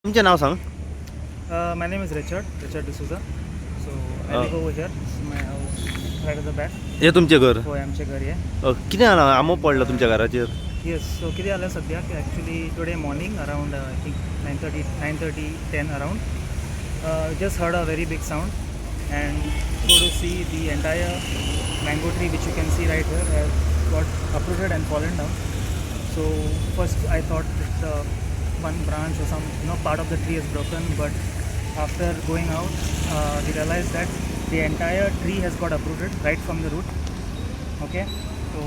तुमचे नाव सांग. My name is Richard D'Souza. So I live over here. This is my house right at the back. हे तुमचे घर. होय आमचे घरी आहे. किती आमो पडला तुमच्या घराचेर? Yes. So किती आलं सध्या की actually today morning around I think 9:30, 10 around. Just heard a very big sound and go to see the entire mango tree which you can see right here has got uprooted and fallen down. So first I thought that one branch or some part of the tree is broken, but after going out we realized that the entire tree has got uprooted right from the root. Okay, so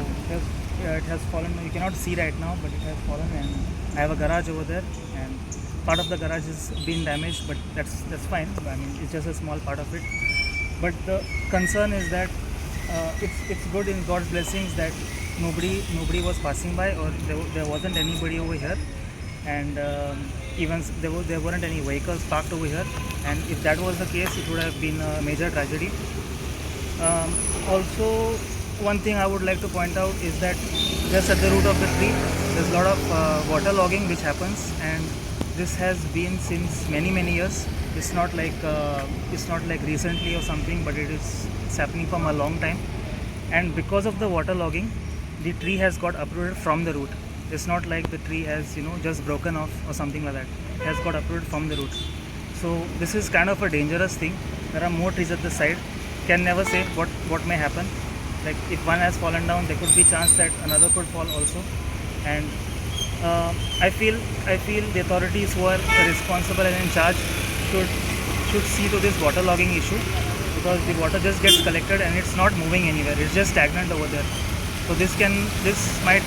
it has fallen. You cannot see right now, but it has fallen, and I have a garage over there, and part of the garage is been damaged, but that's fine. I mean, it's just a small part of it. But the concern is that it's good in God's blessings that nobody was passing by, or there wasn't anybody over here, and even there weren't any vehicles parked over here. And if that was the case, it would have been a major tragedy. Also, one thing I would like to point out is that just at the root of the tree, there's a lot of water logging which happens, and this has been since many years. It's not like recently or something, but it's happening from a long time. And because of the water logging, the tree has got uprooted from the root. It's not like the tree has just broken off or something like that. It has got uprooted from the root. So this is kind of a dangerous thing. There are more trees at the side. Can never say what may happen. Like if one has fallen down, there could be chance that another could fall also. And I feel the authorities who are responsible and in charge should see to this water logging issue, because the water just gets collected and it's not moving anywhere. It's just stagnant over there. So this might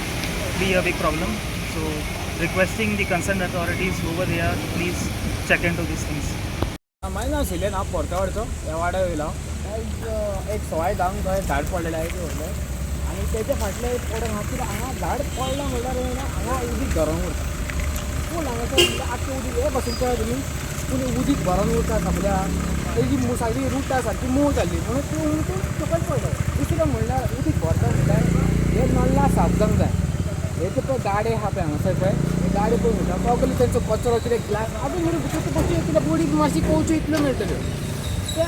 be a big problem. So requesting the concerned authorities over there, please check into these things. माझं नाव सिलेन हांव पोरकावरचो ह्या वाड्यार वयलो. एक सवाय धांक थंय झाड पडलेलें आहे ते व्हडलें, आनी तेच्या फाटलें पडोन हांव कितें हांगा झाड पडलां म्हणल्यार हांगा उदीक भरोन उरता. पूण हांगासर म्हणल्यार आख्खें उदीक हे बसून पळय तुमी, पूण उदीक भरोन उरता सगळ्या. तेजी सगळी रूट सारकी मोव जाल्ली म्हणून तूं सकयल पडलो. दुसरें म्हणल्यार उदीक भरता म्हणल्यार हे नल्ला साफ जावंक जाय. हे पळय गाडी आहा पळय हांगासर पळय, हे गाडी पळय म्हणटा पगली तेंचो कचरो कितें ग्लास आतां म्हणून भितर बशी कितें बोडी मातशी कोवच्यो इतल्यो मेळटल्यो. ते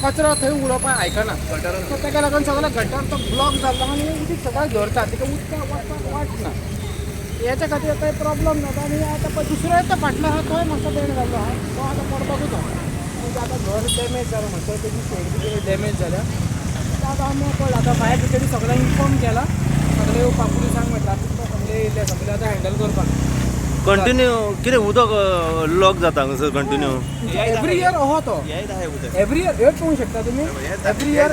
कचरो थंय उडोवपाक आयकना. सो ताका लागून सगळो गटार तो ब्लॉक जाल्लो आनी उदीक सगळें धरता, तिका उदकाक वचपाक वाट ना. हेच्या खातीर काही प्रॉब्लम जाता. आनी आतां पळय दुसरो तो फाटलो आहा तोय मातसो बेंड जाल्लो आहा, तो आतां पडपाकूच आहा. म्हणजे आतां घर डॅमेज जालां म्हणटा तेजी शेड बी कितें डॅमेज जाल्या. आतां आमी पळय आतां फायर ब्रिगेडी सगळ्यांक इन्फॉर्म केला. सगळे येवपाक पुलिसांक म्हटलां सगळे येयले, सगळे आतां हँडल करपाक. कंटिन्यू कितें उदक लॉक जाता हांगासर कंटिन्यू? एवरी इयर अहो तो एवरी इयर हेच पळोवंक शकता तुमी. एवरी इयर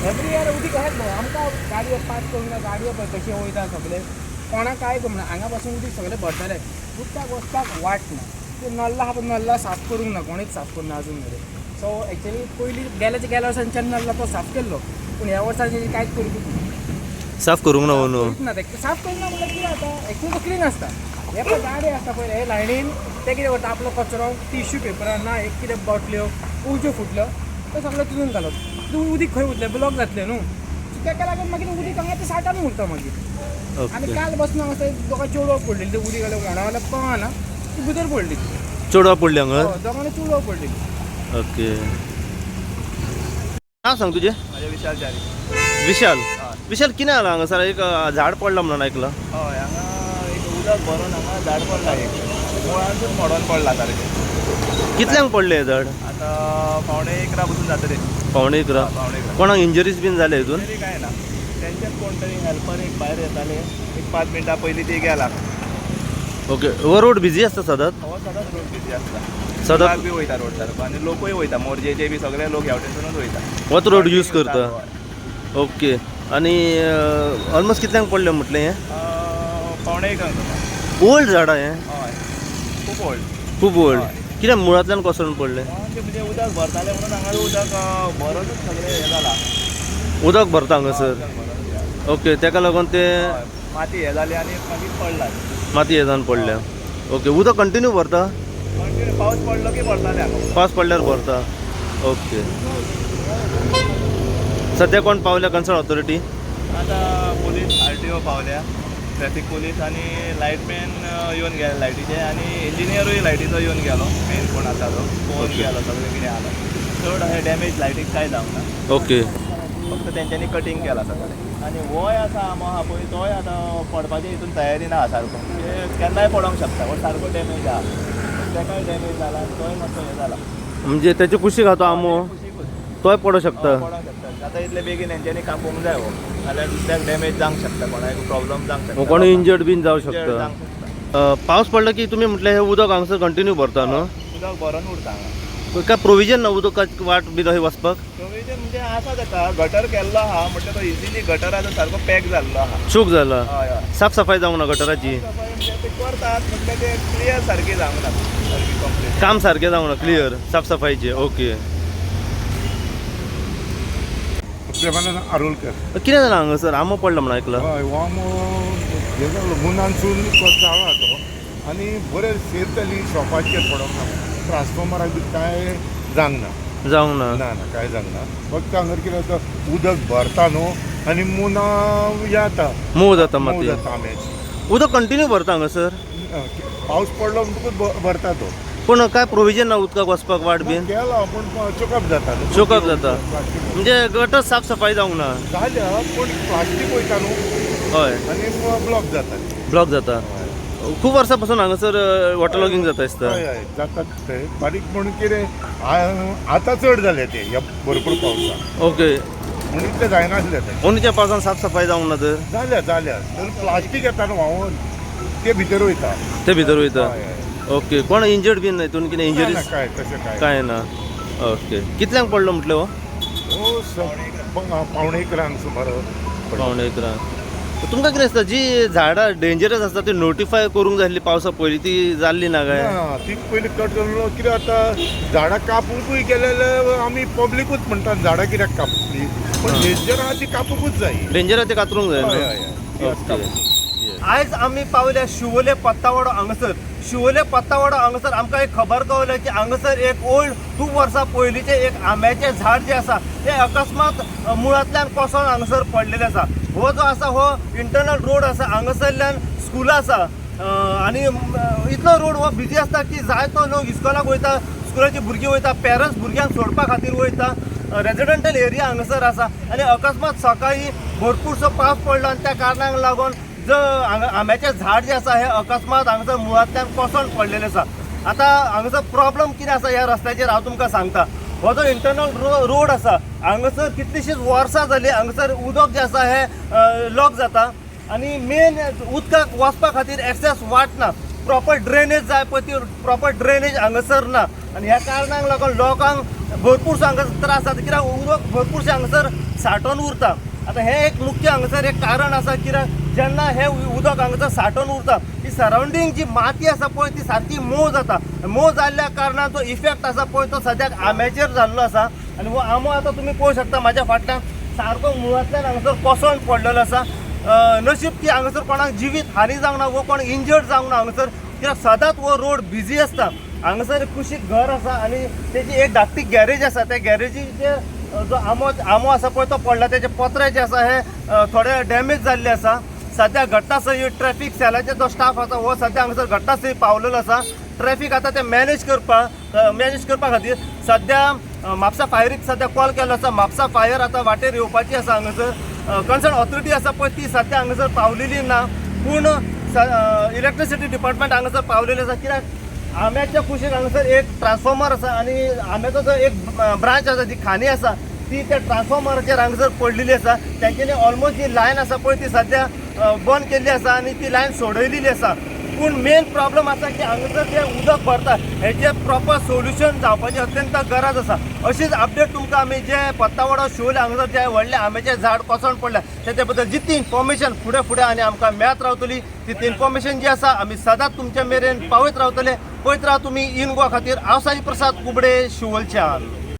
एवरी इयर उदीक हेच न्हू. आमकां गाडयो पास करूंक ना, गाडयो पळय कशी वयता सगळे, कोणाक काय गमना. हांगा पासून उदीक सगळे भरतले, उदकाक वचपाक वाट ना. ते नल्ला आहा पळय नल्ला साफ करूंक ना, कोणीच साफ करूंक ना अजून मेरेन. सो एक्चुअली पयलीं गेल्या वर्सांच्यान नल्ला तो साफ केल्लो, पूण ह्या वर्सांनी कांयच करूंक ना. साफ करूंक ना न्हू. ना ते साफ करिना म्हणल्यार कितें जाता, एक्चुअली तो क्लीन आसता. हे पळय गाडी आसता पळय हे लायनीन, ते कितें करता आपलो कचरो टिश्यू पेपरान ना एक कितें बॉटल्यो उज्यो फुटल्यो ते सगळें तितून घालप. तितून उदीक खंय वतलें, ब्लॉक जातलें न्हू. ताका लागून मागीर उदीक हांगा ते साठान उरता मागीर. आनी काल बसून हांगा दोगां चेडवां पडलेलीं, ते उदीक घालूंक कोणा कळना ती भितर पडली. चेडवां पडली हांगा? दोगांनी चेडवां पडली. ओके. नाव सांग तुजें? माझे विशाल चारी. विशाल कितें जालां हांगासर? एक झाड पडलां म्हणून आयकलां. हय हांगा एक उदक भरून हांगा झाड पडला, एक मुळांसून मोडोन पडला सारकें. कितल्यांक पडलें हें झाड? आतां 11:15 पसून जातले. 11:15. कोणाक इंजरीज बीन जाले हितून? तरी काय ना, तेंचेच कोण तरी हेल्पर एक भायर येताले, एक 5 मिनटां पयलीं ते गेला. ओके. हो रोड बिजी आसता सदांच? हो सदांच रोड बिजी आसता. सदांच बी वयता रोड सारको, आनी लोकूय वयता, मोरजेचे बी सगळे लोक ह्या वटेनसूनच वयता. होच रोड यूज करता? ओके. आनी ऑलमोस्ट कितल्यांक पडलें म्हटलें हें? 11:15. ओल्ड झाडां हें? हय खूब ओल्ड. खूब ओल्ड. कित्याक मुळांतल्यान कोसळून पडलें? म्हणजे उदक भरताले म्हणून हांगा उदक भरोनूच सगळें हें जाला. उदक भरता हांगासर? ओके. ताका लागून ते माती हे जाली आनी मागीर पडला. माती हे जावन पडल्या. ओके. उदक कंटिन्यू भरता? कंटिन्यू पावस पडलो की भरताले हांगा. पावस पडल्यार भरता. ओके. सध्या कोण पावल्या कन्सर्न ऑथॉरिटी? आतां पोलीस RTO पावल्या, ट्रॅफिक पोलीस आनी लायटमॅन येवन गेले लायटीचे आनी इंजिनियरूय लायटीचो येवन गेलो मेन कोण आसा तो पळोवन गेलो सगळें कितें आलं चड अशें डॅमेज लायटीक कांय जावंक ना ओके फक्त तेंच्यांनी कटींग केलां सगळें आनी होय आसा आमो आहा पळय तोय आतां पडपाचे हितून तयारीन आहा सारको केन्नाय पडोंक शकता पण सारको डॅमेज आहा तेकाय डॅमेज जाला आनी तोय मातसो हें जाला म्हणजे त्याची कुशीक हा तो आमो तोय पडू शकता पडोंक शकता आतां इतले बेगीन हेंच्यांनी कापूंक जाय हो नाल्यार दुसऱ्याक डॅमेज जावंक शकता कोणाक प्रॉब्लम जावंक शकता कोणी इंजर्ड बीन जावं Injured शकता जावंक शकता पावस पडला की तुम्ही म्हटलं हे उदक हांगसर कंटिन्यू भरता न्हू उदक भरोन उरता हांगा काय प्रोविजन ना उदकाची वाट बी अशी वचपाक प्रोविजन म्हणजे आसा ताका गटर केल्लो आहा म्हटल्यार तो इजिली गटराचो सारको पॅक जाल्लो आहा चूक जाला हय हय साफ सफाई जावंक ना गटराची सफाई म्हणजे ते करतात म्हटल्यार ते क्लियर सारकी जावंक ना सारकी कंप्लीट काम सारकें जावंक ना क्लियर साफ सफाईचे ओके प्रेमानंद आरोलकर कितें जालां हांगासर आमो पडला म्हणून आयकलां हय हो आमो हे जालो मुनानसून जाळा तो आनी बरें सेफ जाली शॉपाचेर पडोंक ना ट्रान्सफॉर्मराक बी कांय जावंक ना जावंक ना ना ना कांय जावंक ना फक्त हांगर कितें जाता उदक भरता न्हू आनी मुना येता मोव जाता मोव माती जाता आंब्याची उदक कंटिन्यू भरता हांगासर पावस पडलो म्हणटकूच भरता तो पूण काय प्रोविजन ना उदकाक वचपाक वाट बीन केला पूण चोकअप जाता न्हू. चोकअप जाता प्लास्टीक म्हणजे गटर साफ सफाई जावंक ना जाल्या पूण प्लास्टीक वयता न्हू हय आनी ब्लॉक जाता ब्लॉक जाता खूब वर्सां पासून हांगासर वॉटर लॉगिंग जाता दिसता हय हय जातात ते बारीक म्हणून कितें आतां चड जाले ते ह्या भरपूर पावसाक ओके म्हणून इतलें जायनासलें तें ओनीच्या पावसान साफ सफाई जावंक ना तर जाल्या तर प्लास्टीक येता न्हू व्हांवून ते भितर वयता ते भितर वयता हय हय ओके कोण इंजर्ड बीन हितून कितें ना, इंजरीज काय तशें काय काय ना ओके कितल्यांक पडलो म्हटलें हो हो पावणे इकरांक सुमार पडलो. पावणे इकरांक तुमकां कितें दिसता जी झाडां डेंजरस आसता ती नोटिफाय करूंक जाय आसली पावसा पयलीं ती जाल्ली ना काय ना ती पयलीं कट करून कितें जाता झाडां कापूंकूय गेले जाल्यार आमी पब्लिकूच म्हणटात झाडां कित्याक कापली पण डेंजर आहा ती कापूंकूच जाय डेंजर ते कातरूंक जाय हय न्हू? हय हय ती आतां कापूंक. आयज आमी पावल्या शिवोले पत्तावाडो हांगासर शिवोले पत्तावाडो हांगासर आमकां एक खबर कळ्ळी की हांगासर एक ओल्ड खूब वर्सां पयलींचें एक आंब्याचें झाड जें आसा तें अकस्मात मुळांतल्यान कोसळून हांगासर पडलेलें आसा हो जो आसा हो इंटरनल रोड आसा हांगासरल्यान स्कूल आसा आनी इतलो रोड हो बिजी आसता की जायतो लोक इस्कॉलाक वयता स्कुलाची भुरगीं वयता पेरंट्स भुरग्यांक सोडपा खातीर वयता रेजिडेंटल एरिया हांगासर आसा आनी अकस्मात सकाळी भरपूरसो पावस पडलो आनी त्या कारणाक लागून जो आंब्याचें झाड जें आसा हें अकस्मात हांगासर मुळांतल्यान कोसळून पडलेलें आसा आतां हांगासर प्रॉब्लम कितें आसा ह्या रस्त्याचेर हांव तुमकां सांगता हो जो इंटरनल रोड आसा हांगासर कितलींशींच वर्सां जालीं हांगासर उदक जें आसा हें लॉक जाता आनी मेन उदकाक वचपा खातीर एक्सेस वाट ना प्रॉपर ड्रेनेज जाय पळय ती प्रॉपर ड्रेनेज हांगासर ना आनी ह्या कारणाक लागून लोकांक भरपूरसो हांगासर त्रास जाता कित्याक उदक भरपूरशें हांगासर सांठोवन उरता आतां हें एक मुख्य हांगासर एक कारण आसा कित्याक जेन्ना हें उदक हांगासर सांठोवन उरता ती सरावंडींग जी माती आसा पळय ती सारकी मोव जाता मोव जाल्ल्या कारणान जो इफेक्ट आसा पळय तो सद्याक आंब्याचेर जाल्लो आसा आनी हो आंबो आतां तुमी पळोवंक शकता म्हाज्या फाटल्यान सारको मुळांतल्यान हांगासर कोसळून पडलेलो आसा नशीब की हांगासर कोणाक जिवीत हानी जावंक ना वो कोण इंजर्ड जावंक ना हांगासर कित्याक सदांच हो रोड बिजी आसता हांगासर कुशीक घर आसा आनी तेजी एक धाकटी गॅरेज आसा त्या गॅरेजीचे जो आमो आसा पळय तो पडला तेजे पत्रे जे आसा हे थोडे डॅमेज जाल्ले आसा सद्या घटनास्थळी ट्रॅफिक सेलाचे जो स्टाफ आसा हो सद्या हांगासर घटनास्थळी पावलेलो आसा ट्रॅफिक आतां ते मॅनेज करपा खातीर सद्या म्हापसा फायरीक सद्या कॉल केल्लो आसा म्हापसा फायर आतां वाटेर येवपाची आसा हांगासर कन्सर्न ऑथॉरिटी आसा पळय ती सद्या हांगासर पावलेली ना पूण इलेक्ट्रिसिटी डिपार्टमेंट हांगासर पावलेली आसा कित्याक आंब्याच्या कुशीक हांगासर एक ट्रान्सफॉर्मर आसा आनी आंब्याचो जो एक ब्रांच आसा जी खाणी आसा ती त्या ट्रान्सफॉर्मराचेर हांगासर पडलेली आसा तेंच्यांनी ऑलमोस्ट जी लायन आसा पळय ती सद्या बंद केल्ली आसा आनी ती लायन सोडयलेली आसा पूण मेन प्रॉब्लम आसा की हांगासर जे उदक भरता हेचे प्रॉपर सोल्युशन जावपाची अत्यंत गरज आसा अशीच अपडेट तुमकां आमी जे पत्तावाडो शिवोले हांगासर जे व्हडले आंब्याचें झाड कोसळून पडल्या तेच्या बद्दल जितली इन्फॉर्मेशन फुडें आनी आमकां मेळत रावतली तितली इन्फॉर्मेशन जी आसा आमी सदांच तुमच्या मेरेन पावयत रावतले पळयत राव तुमी इन गोवा खातीर हांव साई प्रसाद कुबडे शिवोलच्यान